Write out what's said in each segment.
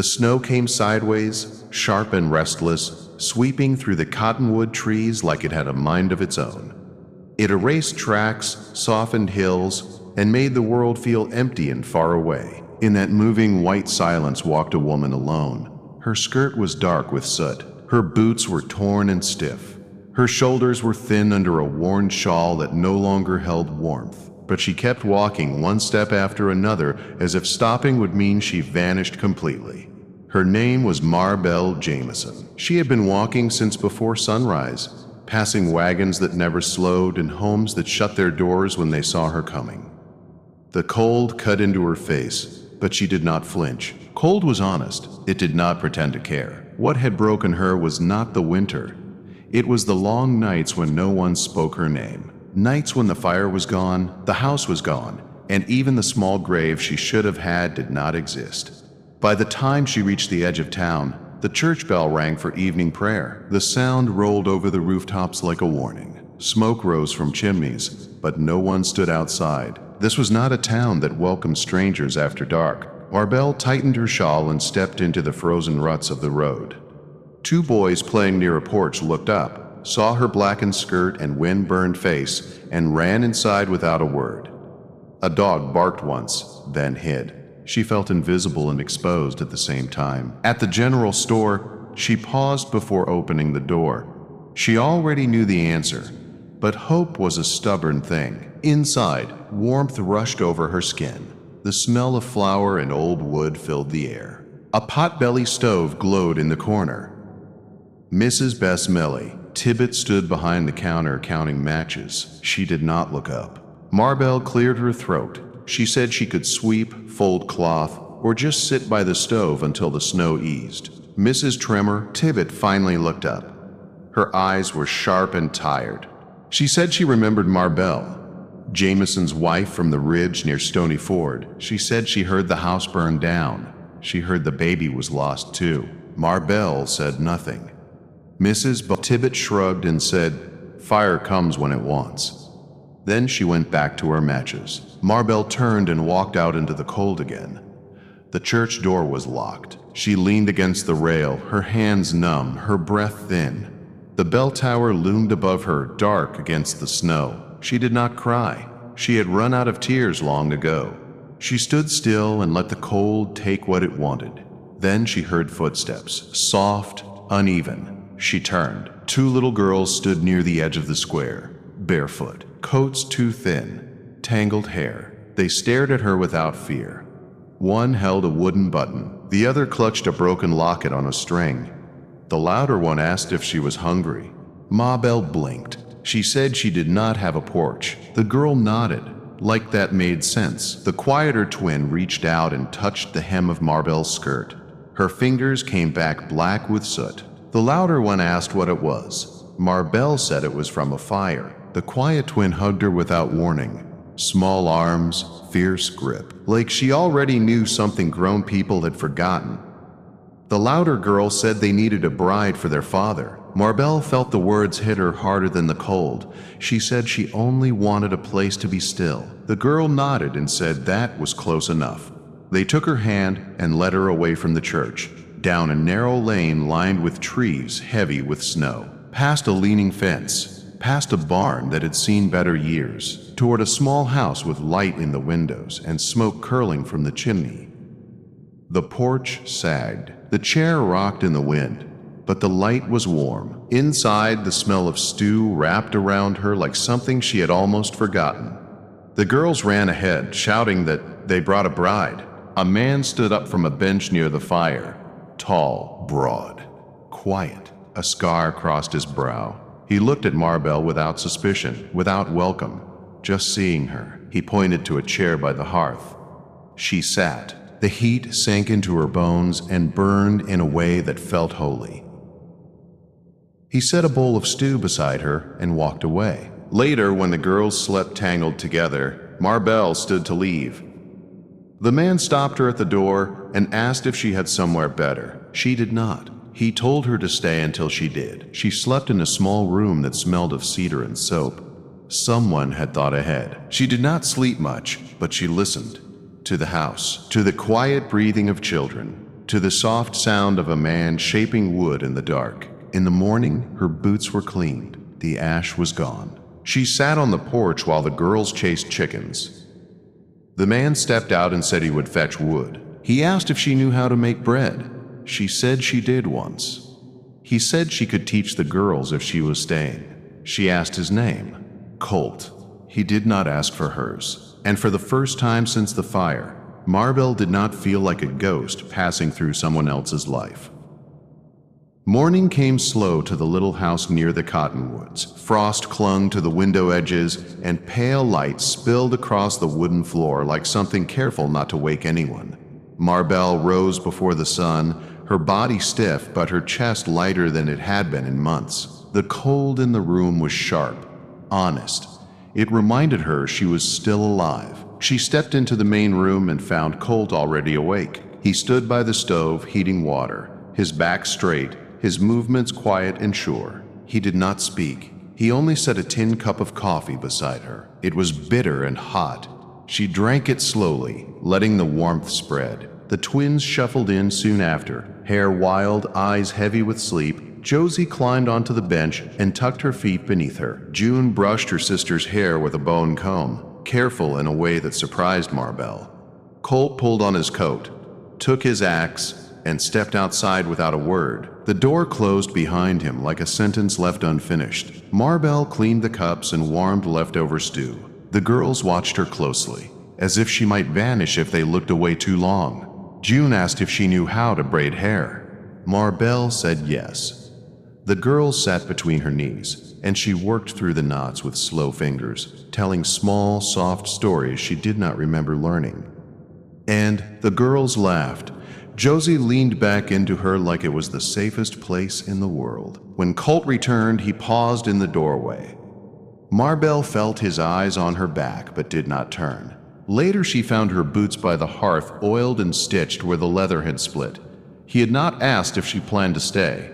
The snow came sideways, sharp and restless, sweeping through the cottonwood trees like it had a mind of its own. It erased tracks, softened hills, and made the world feel empty and far away. In that moving white silence walked a woman alone. Her skirt was dark with soot. Her boots were torn and stiff. Her shoulders were thin under a worn shawl that no longer held warmth. But she kept walking one step after another, as if stopping would mean she vanished completely. Her name was Marbell Jameson. She had been walking since before sunrise, passing wagons that never slowed and homes that shut their doors when they saw her coming. The cold cut into her face, but she did not flinch. Cold was honest. It did not pretend to care. What had broken her was not the winter. It was the long nights when no one spoke her name. Nights when the fire was gone, the house was gone, and even the small grave she should have had did not exist. By the time she reached the edge of town, the church bell rang for evening prayer. The sound rolled over the rooftops like a warning. Smoke rose from chimneys, but no one stood outside. This was not a town that welcomed strangers after dark. Marbell tightened her shawl and stepped into the frozen ruts of the road. Two boys playing near a porch looked up, saw her blackened skirt and wind-burned face, and ran inside without a word. A dog barked once, then hid. She felt invisible and exposed at the same time. At the general store, she paused before opening the door. She already knew the answer, but hope was a stubborn thing. Inside, warmth rushed over her skin. The smell of flour and old wood filled the air. A pot-belly stove glowed in the corner. Mrs. Bess Millie Tibbet stood behind the counter counting matches. She did not look up. Marbell cleared her throat. She said she could sweep, fold cloth, or just sit by the stove until the snow eased. Mrs. Trimmer Tibbet finally looked up. Her eyes were sharp and tired. She said she remembered Marbell, Jameson's wife from the ridge near Stony Ford. She said she heard the house burn down. She heard the baby was lost too. Marbell said nothing. Mrs. Tibbet shrugged and said, "Fire comes when it wants." Then she went back to her matches. Marbell turned and walked out into the cold again. The church door was locked. She leaned against the rail, her hands numb, her breath thin. The bell tower loomed above her, dark against the snow. She did not cry. She had run out of tears long ago. She stood still and let the cold take what it wanted. Then she heard footsteps, soft, uneven. She turned. Two little girls stood near the edge of the square, barefoot, coats too thin, tangled hair. They stared at her without fear. One held a wooden button. The other clutched a broken locket on a string. The louder one asked if she was hungry. Marbell blinked. She said she did not have a porch. The girl nodded, like that made sense. The quieter twin reached out and touched the hem of Marbell's skirt. Her fingers came back black with soot. The louder one asked what it was. Marbell said it was from a fire. The quiet twin hugged her without warning. Small arms, fierce grip, like she already knew something grown people had forgotten. The louder girl said they needed a bride for their father. Marbell felt the words hit her harder than the cold. She said she only wanted a place to be still. The girl nodded and said that was close enough. They took her hand and led her away from the church, down a narrow lane lined with trees heavy with snow, past a leaning fence, past a barn that had seen better years, toward a small house with light in the windows and smoke curling from the chimney. The porch sagged. The chair rocked in the wind, but the light was warm. Inside, the smell of stew wrapped around her like something she had almost forgotten. The girls ran ahead, shouting that they brought a bride. A man stood up from a bench near the fire. Tall, broad, quiet. A scar crossed his brow. He looked at Marbell without suspicion, without welcome, just seeing her. He pointed to a chair by the hearth. She sat. The heat sank into her bones and burned in a way that felt holy. He set a bowl of stew beside her and walked away. Later, when the girls slept tangled together, Marbell stood to leave. The man stopped her at the door and asked if she had somewhere better. She did not. He told her to stay until she did. She slept in a small room that smelled of cedar and soap. Someone had thought ahead. She did not sleep much, but she listened. To the house, to the quiet breathing of children, to the soft sound of a man shaping wood in the dark. In the morning, her boots were cleaned. The ash was gone. She sat on the porch while the girls chased chickens. The man stepped out and said he would fetch wood. He asked if she knew how to make bread. She said she did once. He said she could teach the girls if she was staying. She asked his name. Colt. He did not ask for hers. And for the first time since the fire, Marbell did not feel like a ghost passing through someone else's life. Morning came slow to the little house near the cottonwoods. Frost clung to the window edges, and pale light spilled across the wooden floor like something careful not to wake anyone. Marbell rose before the sun, her body stiff but her chest lighter than it had been in months. The cold in the room was sharp, honest. It reminded her she was still alive. She stepped into the main room and found Colt already awake. He stood by the stove, heating water, his back straight, his movements quiet and sure. He did not speak. He only set a tin cup of coffee beside her. It was bitter and hot. She drank it slowly, letting the warmth spread. The twins shuffled in soon after, hair wild, eyes heavy with sleep. Josie climbed onto the bench and tucked her feet beneath her. June brushed her sister's hair with a bone comb, careful in a way that surprised Marbell. Colt pulled on his coat, took his axe, and stepped outside without a word. The door closed behind him like a sentence left unfinished. Marbell cleaned the cups and warmed leftover stew. The girls watched her closely, as if she might vanish if they looked away too long. June asked if she knew how to braid hair. Marbell said yes. The girl sat between her knees, and she worked through the knots with slow fingers, telling small, soft stories she did not remember learning. And the girls laughed. Josie leaned back into her like it was the safest place in the world. When Colt returned, he paused in the doorway. Marbell felt his eyes on her back, but did not turn. Later, she found her boots by the hearth, oiled and stitched where the leather had split. He had not asked if she planned to stay.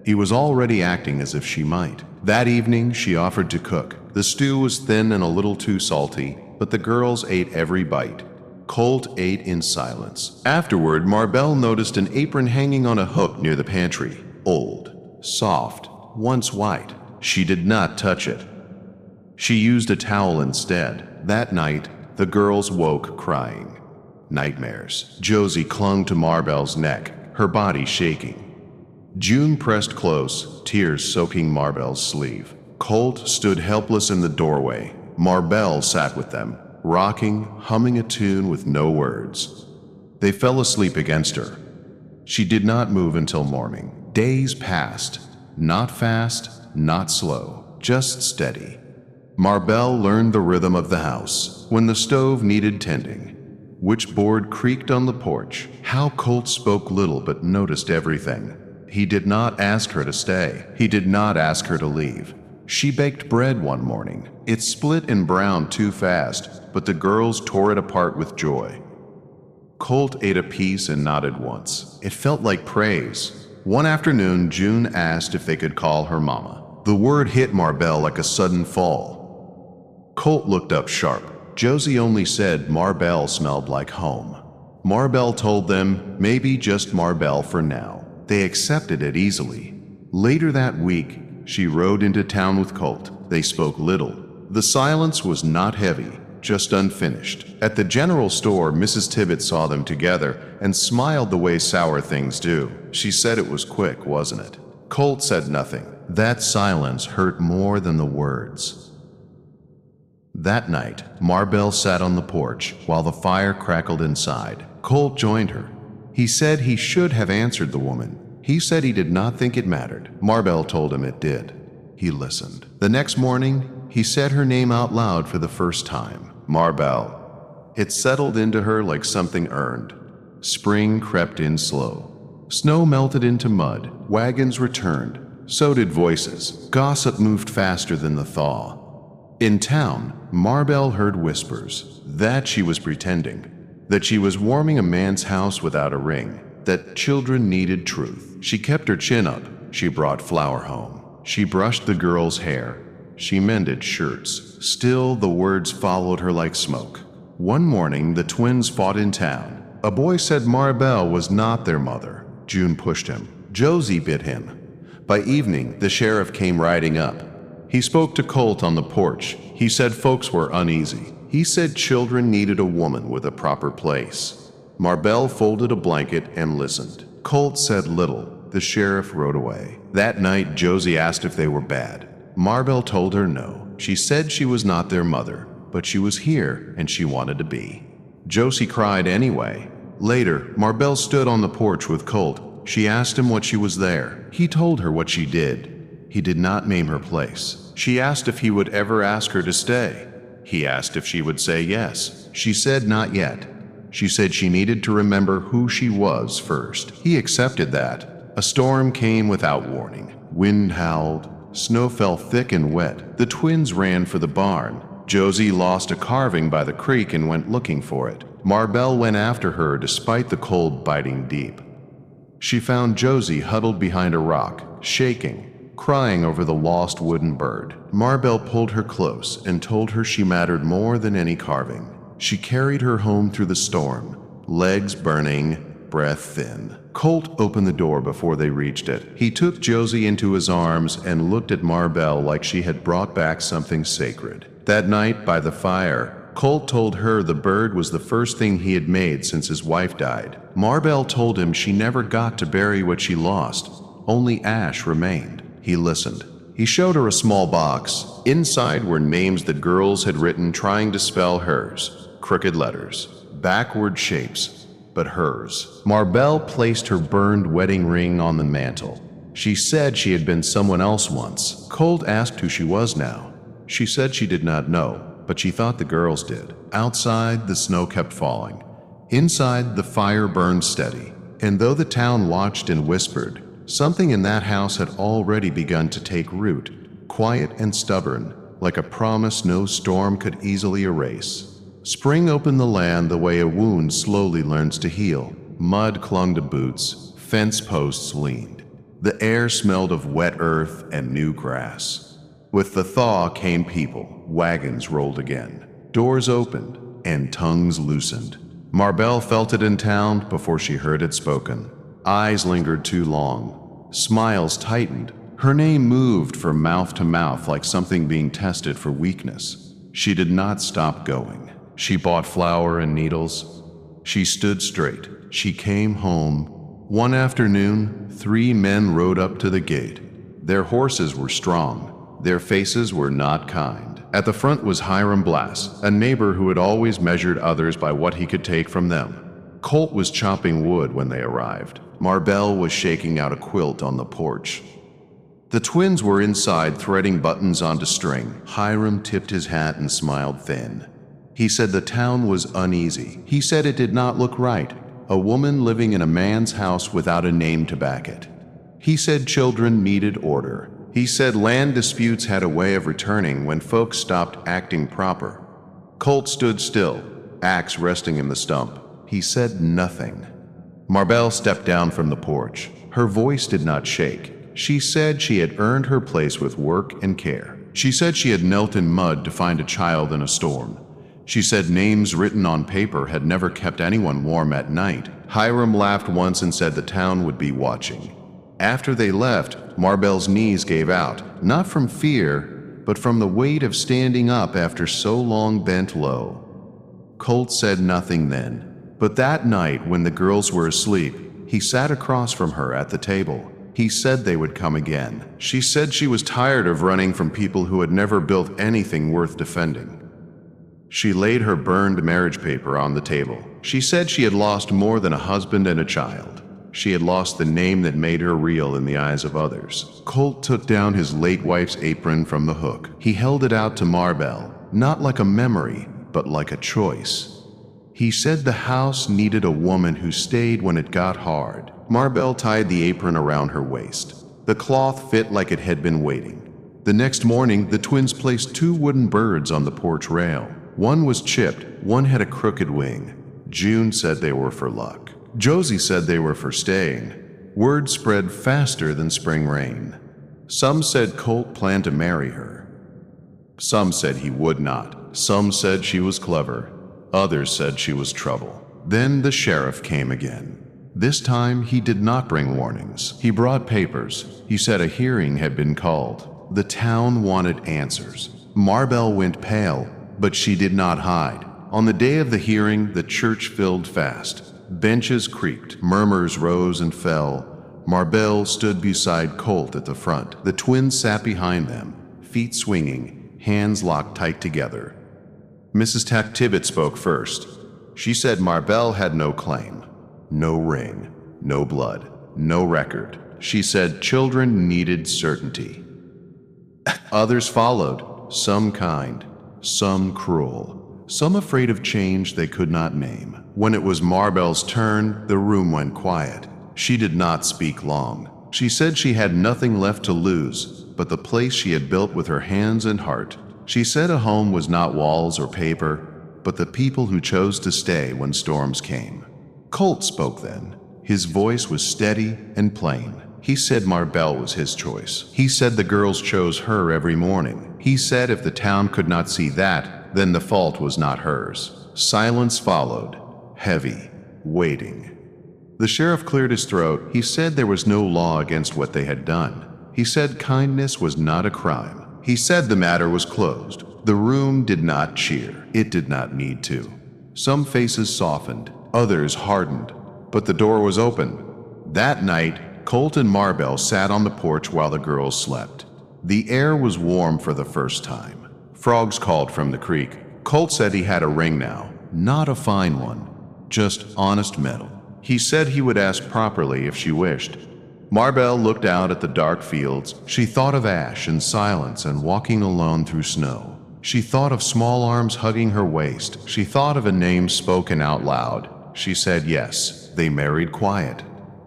He was already acting as if she might. That evening, she offered to cook. The stew was thin and a little too salty, but the girls ate every bite. Colt ate in silence. Afterward, Marbell noticed an apron hanging on a hook near the pantry. Old, soft, once white. She did not touch it. She used a towel instead. That night, the girls woke crying. Nightmares. Josie clung to Marbell's neck, her body shaking. June pressed close, tears soaking Marbell's sleeve. Colt stood helpless in the doorway. Marbell sat with them, rocking, humming a tune with no words. They fell asleep against her. She did not move until morning. Days passed, not fast, not slow, just steady. Marbell learned the rhythm of the house, when the stove needed tending, which board creaked on the porch, how Colt spoke little but noticed everything. He did not ask her to stay. He did not ask her to leave. She baked bread one morning. It split and browned too fast, but the girls tore it apart with joy. Colt ate a piece and nodded once. It felt like praise. One afternoon, June asked if they could call her mama. The word hit Marbell like a sudden fall. Colt looked up sharp. Josie only said Marbell smelled like home. Marbell told them maybe just Marbell for now. They accepted it easily. Later that week, she rode into town with Colt. They spoke little. The silence was not heavy, just unfinished. At the general store, Mrs. Tibbet saw them together and smiled the way sour things do. She said it was quick, wasn't it? Colt said nothing. That silence hurt more than the words. That night, Marbell sat on the porch while the fire crackled inside. Colt joined her. He said he should have answered the woman. He said he did not think it mattered. Marbell told him it did. He listened. The next morning, he said her name out loud for the first time. Marbell. It settled into her like something earned. Spring crept in slow. Snow melted into mud. Wagons returned. So did voices. Gossip moved faster than the thaw. In town, Marbell heard whispers. That she was pretending. That she was warming a man's house without a ring. That children needed truth. She kept her chin up. She brought flour home. She brushed the girls' hair. She mended shirts. Still, the words followed her like smoke. One morning, the twins fought in town. A boy said Maribel was not their mother. June pushed him. Josie bit him. By evening, the sheriff came riding up. He spoke to Colt on the porch. He said folks were uneasy. He said children needed a woman with a proper place. Maribel folded a blanket and listened. Colt said little. The sheriff rode away. That night, Josie asked if they were bad. Maribel told her no. She said she was not their mother, but she was here and she wanted to be. Josie cried anyway. Later, Maribel stood on the porch with Colt. She asked him what she was there. He told her what she did. He did not name her place. She asked if he would ever ask her to stay. He asked if she would say yes. She said not yet. She said she needed to remember who she was first. He accepted that. A storm came without warning. Wind howled. Snow fell thick and wet. The twins ran for the barn. Josie lost a carving by the creek and went looking for it. Maribel went after her despite the cold biting deep. She found Josie huddled behind a rock, shaking, crying over the lost wooden bird. Maribel pulled her close and told her she mattered more than any carving. She carried her home through the storm, legs burning, breath thin. Colt opened the door before they reached it. He took Josie into his arms and looked at Maribel like she had brought back something sacred. That night, by the fire, Colt told her the bird was the first thing he had made since his wife died. Maribel told him she never got to bury what she lost. Only ash remained. He listened. He showed her a small box. Inside were names that girls had written trying to spell hers. Crooked letters, backward shapes, but hers. Maribel placed her burned wedding ring on the mantle. She said she had been someone else once. Colt asked who she was now. She said she did not know, but she thought the girls did. Outside, the snow kept falling. Inside, the fire burned steady. And though the town watched and whispered, something in that house had already begun to take root, quiet and stubborn, like a promise no storm could easily erase. Spring opened the land the way a wound slowly learns to heal. Mud clung to boots, fence posts leaned. The air smelled of wet earth and new grass. With the thaw came people. Wagons rolled again. Doors opened, and tongues loosened. Maribel felt it in town before she heard it spoken. Eyes lingered too long. Smiles tightened. Her name moved from mouth to mouth like something being tested for weakness. She did not stop going. She bought flour and needles. She stood straight. She came home. One afternoon, 3 men rode up to the gate. Their horses were strong. Their faces were not kind. At the front was Hiram Blass, a neighbor who had always measured others by what he could take from them. Colt was chopping wood when they arrived. Maribel was shaking out a quilt on the porch. The twins were inside threading buttons onto string. Hiram tipped his hat and smiled thin. He said the town was uneasy. He said it did not look right. A woman living in a man's house without a name to back it. He said children needed order. He said land disputes had a way of returning when folks stopped acting proper. Colt stood still, axe resting in the stump. He said nothing. Maribel stepped down from the porch. Her voice did not shake. She said she had earned her place with work and care. She said she had knelt in mud to find a child in a storm. She said names written on paper had never kept anyone warm at night. Hiram laughed once and said the town would be watching. After they left, Maribel's knees gave out, not from fear, but from the weight of standing up after so long bent low. Colt said nothing then, but that night when the girls were asleep, he sat across from her at the table. He said they would come again. She said she was tired of running from people who had never built anything worth defending. She laid her burned marriage paper on the table. She said she had lost more than a husband and a child. She had lost the name that made her real in the eyes of others. Colt took down his late wife's apron from the hook. He held it out to Maribel, not like a memory, but like a choice. He said the house needed a woman who stayed when it got hard. Maribel tied the apron around her waist. The cloth fit like it had been waiting. The next morning, the twins placed 2 wooden birds on the porch rail. One was chipped, one had a crooked wing. June said they were for luck. Josie said they were for staying. Word spread faster than spring rain. Some said Colt planned to marry her. Some said he would not. Some said she was clever. Others said she was trouble. Then the sheriff came again. This time he did not bring warnings. He brought papers. He said a hearing had been called. The town wanted answers. Marbell went pale, but she did not hide. On the day of the hearing, the church filled fast. Benches creaked, murmurs rose and fell. Marbell stood beside Colt at the front. The twins sat behind them, feet swinging, hands locked tight together. Mrs. Tibbet spoke first. She said Marbell had no claim, no ring, no blood, no record. She said children needed certainty. Others followed, some kind, some cruel, some afraid of change they could not name. When it was Marbell's turn, the room went quiet. She did not speak long. She said she had nothing left to lose but the place she had built with her hands and heart. She said a home was not walls or paper, but the people who chose to stay when storms came. Colt spoke then. His voice was steady and plain. He said Marbell was his choice. He said the girls chose her every morning. He said if the town could not see that, then the fault was not hers. Silence followed, heavy, waiting. The sheriff cleared his throat. He said there was no law against what they had done. He said kindness was not a crime. He said the matter was closed. The room did not cheer. It did not need to. Some faces softened, others hardened, but the door was open. That night, Colt and Marbell sat on the porch while the girls slept. The air was warm for the first time. Frogs called from the creek. Colt said he had a ring now, not a fine one, just honest metal. He said he would ask properly if she wished. Marbell looked out at the dark fields. She thought of ash and silence and walking alone through snow. She thought of small arms hugging her waist. She thought of a name spoken out loud. She said yes. They married quiet.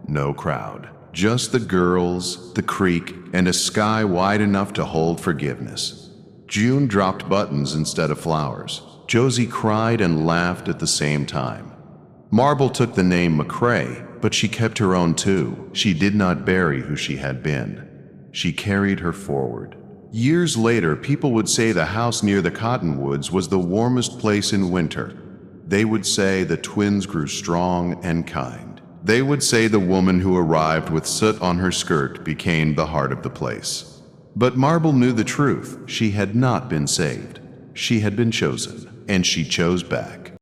No crowd. Just the girls, the creek, and a sky wide enough to hold forgiveness. June dropped buttons instead of flowers. Josie cried and laughed at the same time. Marble took the name McCrae, but she kept her own too. She did not bury who she had been. She carried her forward. Years later, people would say the house near the cottonwoods was the warmest place in winter. They would say the twins grew strong and kind. They would say the woman who arrived with soot on her skirt became the heart of the place. But Marble knew the truth. She had not been saved. She had been chosen, and she chose back.